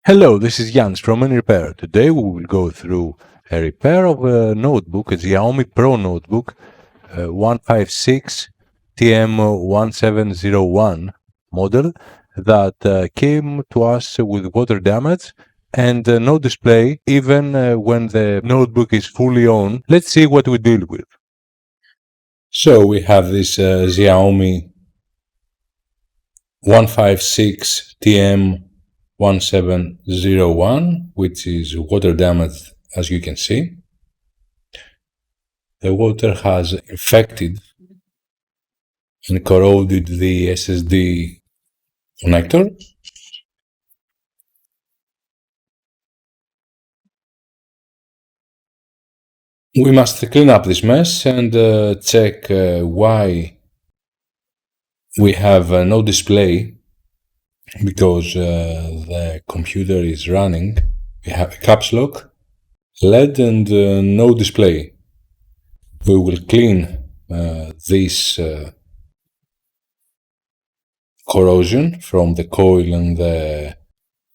Hello, this is Jan from Repair. Today we will go through a repair of a notebook, a Xiaomi Pro notebook 156 tm1701 model that came to us with water damage and no display even when the notebook is fully on. Let's see what we deal with. So we have this Xiaomi 156 tm1701, which is water damaged, as you can see. The water has infected and corroded the SSD connector. We must clean up this mess and check why we have no display, because the computer is running. We have a caps lock, LED, and no display. We will clean this corrosion from the coil and the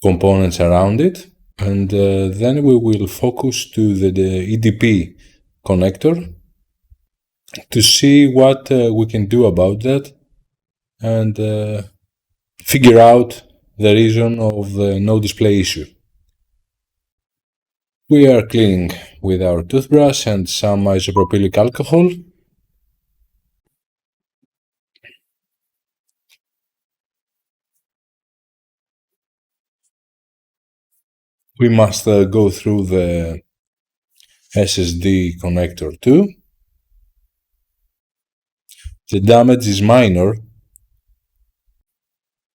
components around it, and then we will focus to the EDP connector to see what we can do about that and figure out the reason of the no display issue. We are cleaning with our toothbrush and some isopropylic alcohol. We must go through the SSD connector too. The damage is minor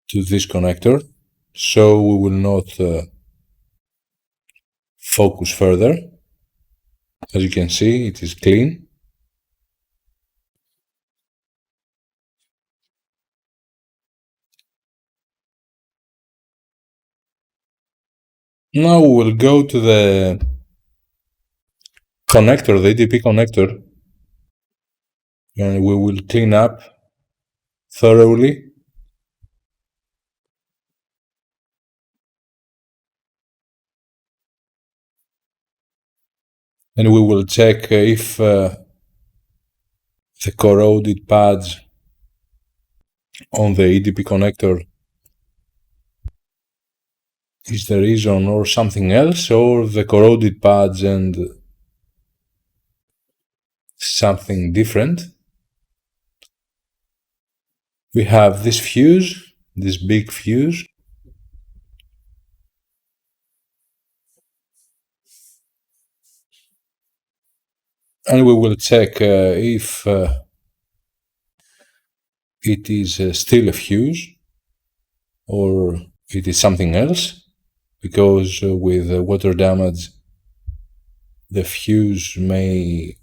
to this connector, so we will not focus further. As you can see, it is clean. Now we will go to the connector, the EDP connector, and we will clean up thoroughly. And we will check if the corroded pads on the EDP connector is the reason, or something else, or the corroded pads and something different. We have this fuse, this big fuse. And we will check if it is still a fuse or it is something else, because with water damage the fuse may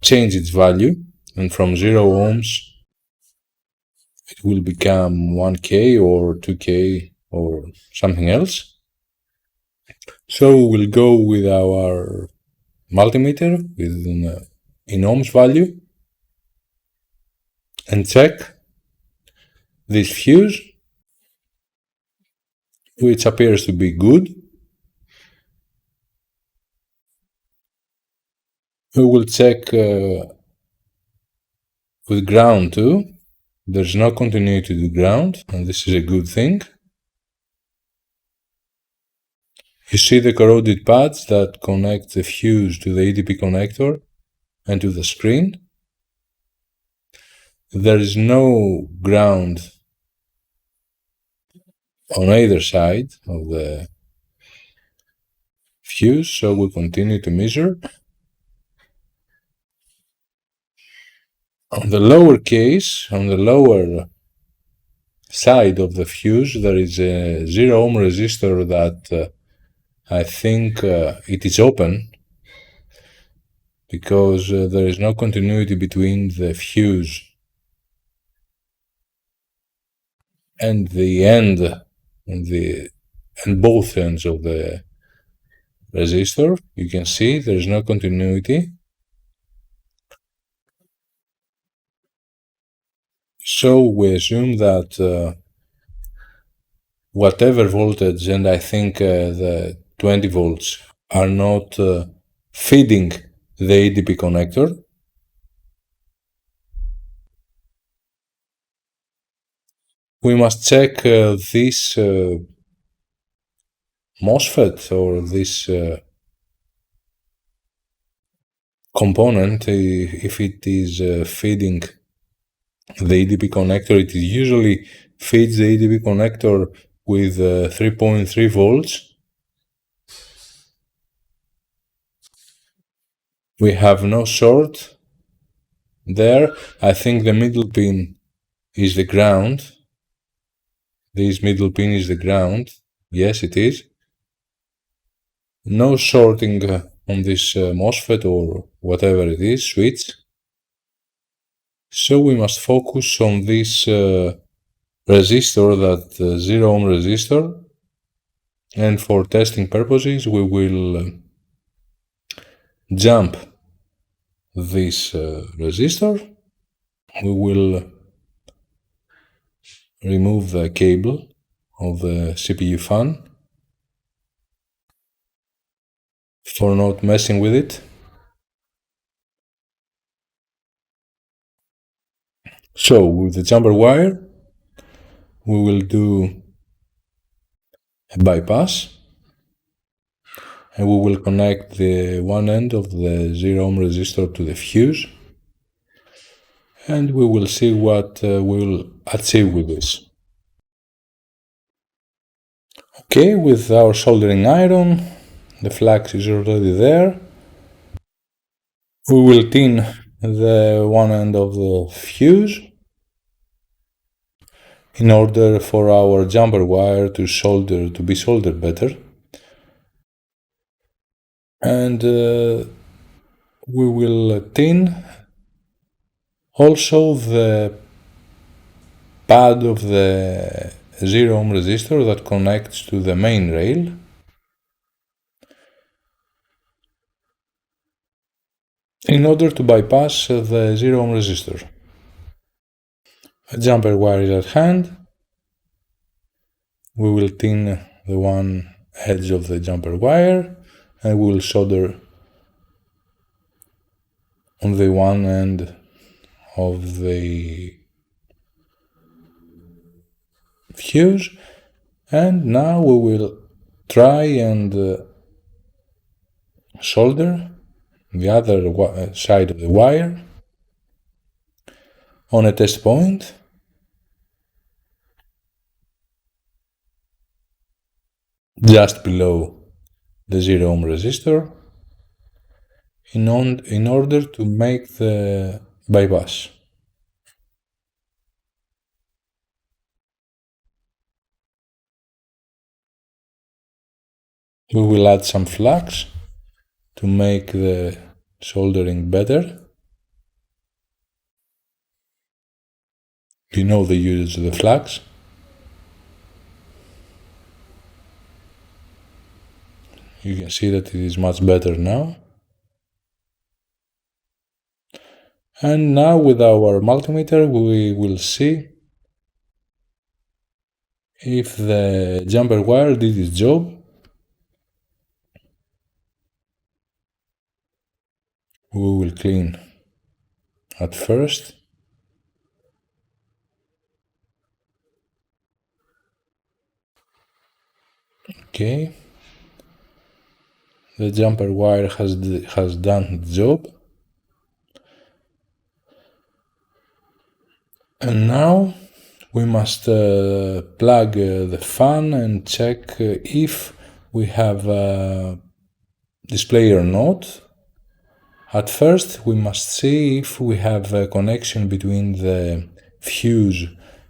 change its value, and from 0 ohms it will become 1K or 2K or something else. So we'll go with our multimeter with in ohms value and check this fuse, which appears to be good. We will check with ground too. There's no continuity to ground, and this is a good thing. You see the corroded pads that connect the fuse to the EDP connector and to the screen. There is no ground on either side of the fuse, so we continue to measure. On the lower case, on the lower side of the fuse, there is a 0 ohm resistor that I think it is open, because there is no continuity between the fuse and the end and both ends of the resistor. You can see there is no continuity. So we assume that whatever voltage, and I think the 20 volts are not feeding the ADP connector, we must check this MOSFET or this component, if it is feeding the ADP connector. It usually feeds the ADP connector with 3.3 volts. We have no short there. I think the middle pin is the ground. This middle pin is the ground. Yes, it is. No shorting on this MOSFET or whatever it is, switch. So we must focus on this resistor, that 0 ohm resistor, and for testing purposes we will jump this resistor. We will remove the cable of the CPU fan for not messing with it. So with the jumper wire we will do a bypass, and we will connect the one end of the 0 ohm resistor to the fuse, and we will see what we'll achieve with this. Okay, with our soldering iron, the flux is already there. We will tin the one end of the fuse in order for our jumper wire to be soldered better. And we will tin also the pad of the 0 ohm resistor that connects to the main rail. In order to bypass the 0 ohm resistor. A jumper wire is at hand. We will tin the one edge of the jumper wire, and we will solder on the one end of the fuse, and now we will try and solder the other side of the wire on a test point. Just below the 0 ohm resistor in order to make the bypass. We will add some flux to make the soldering better. You know the use of the flux. You can see that it is much better now. And now with our multimeter we will see if the jumper wire did its job. We will clean at first. Okay. The jumper wire has done the job. And now we must plug the fan and check if we have a display or not. At first we must see if we have a connection between the fuse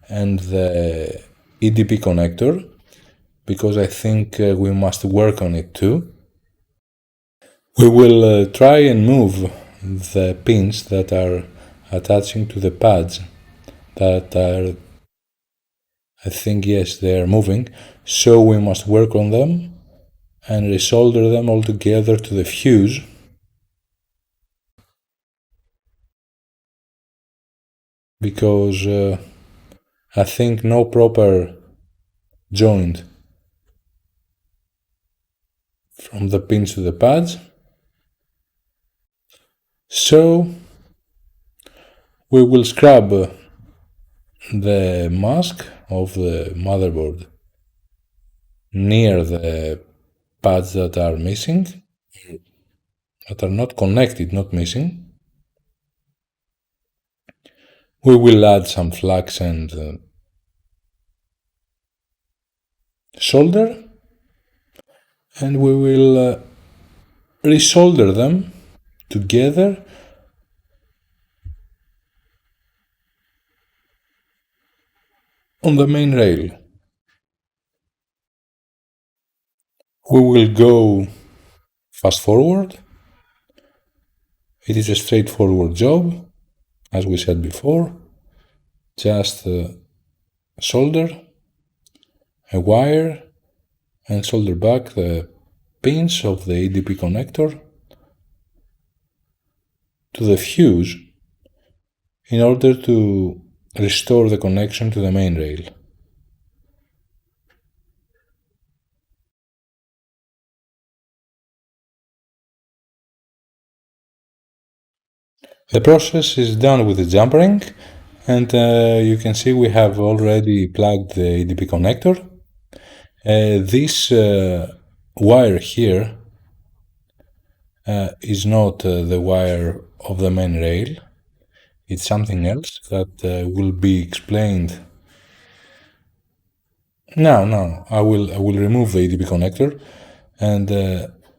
and the EDP connector, because I think we must work on it too. We will try and move the pins that are attaching to the pads that are, I think, yes, they are moving, so we must work on them and resolder them all together to the fuse. Because I think no proper joined from the pins to the pads. So we will scrub the mask of the motherboard near the pads that are missing, that are not connected, not missing. We will add some flux and solder, and we will resolder them together on the main rail. We will go fast forward. It is a straightforward job, as we said before. Just solder a wire and solder back the pins of the ADP connector to the fuse in order to restore the connection to the main rail. The process is done with the jumpering, and you can see we have already plugged the ADP connector. This wire here is not the wire of the main rail. It's something else that will be explained. Now I will remove the ADP connector, and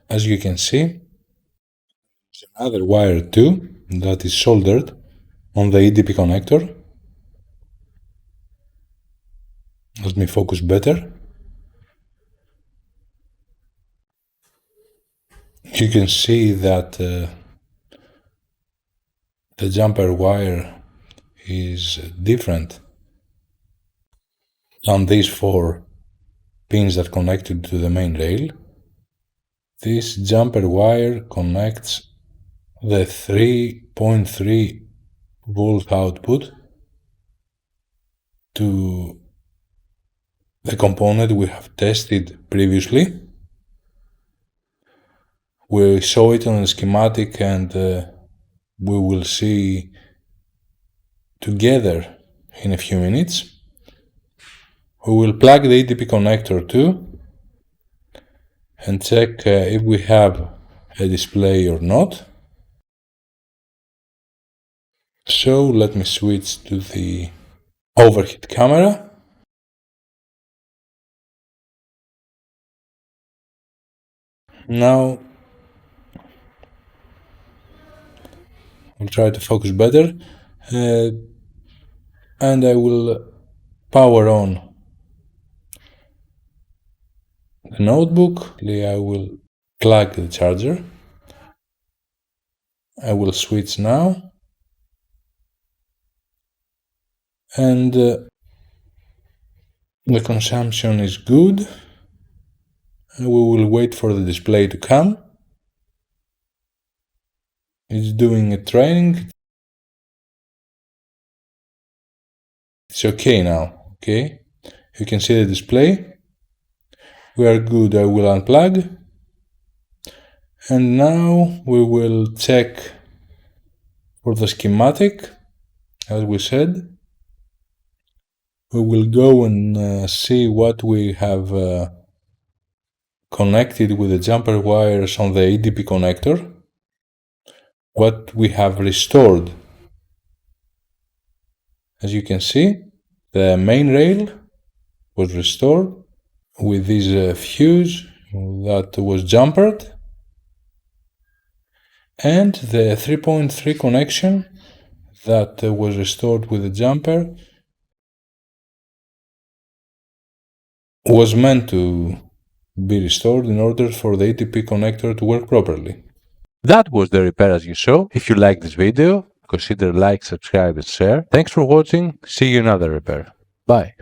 as you can see, there's another wire too that is soldered on the ADP connector. Let me focus better. You can see that the jumper wire is different than these 4 pins that connected to the main rail. This jumper wire connects the 3.3 volt output to the component we have tested previously. We saw it on the schematic, and we will see together in a few minutes. We will plug the ADP connector too and check if we have a display or not. So let me switch to the overhead camera. Now I'll try to focus better, and I will power on the notebook. I will plug the charger. I will switch now, and the consumption is good. We will wait for the display to come. It's doing a training. It's okay now, okay? You can see the display. We are good. I will unplug. And now we will check for the schematic, as we said. We will go and see what we have connected with the jumper wires on the ADP connector. What we have restored. As you can see, the main rail was restored with this fuse that was jumpered, and the 3.3 connection that was restored with the jumper was meant to be restored in order for the ADP connector to work properly. That was the repair as you saw. If you liked this video, consider like, subscribe and share. Thanks for watching. See you in another repair. Bye.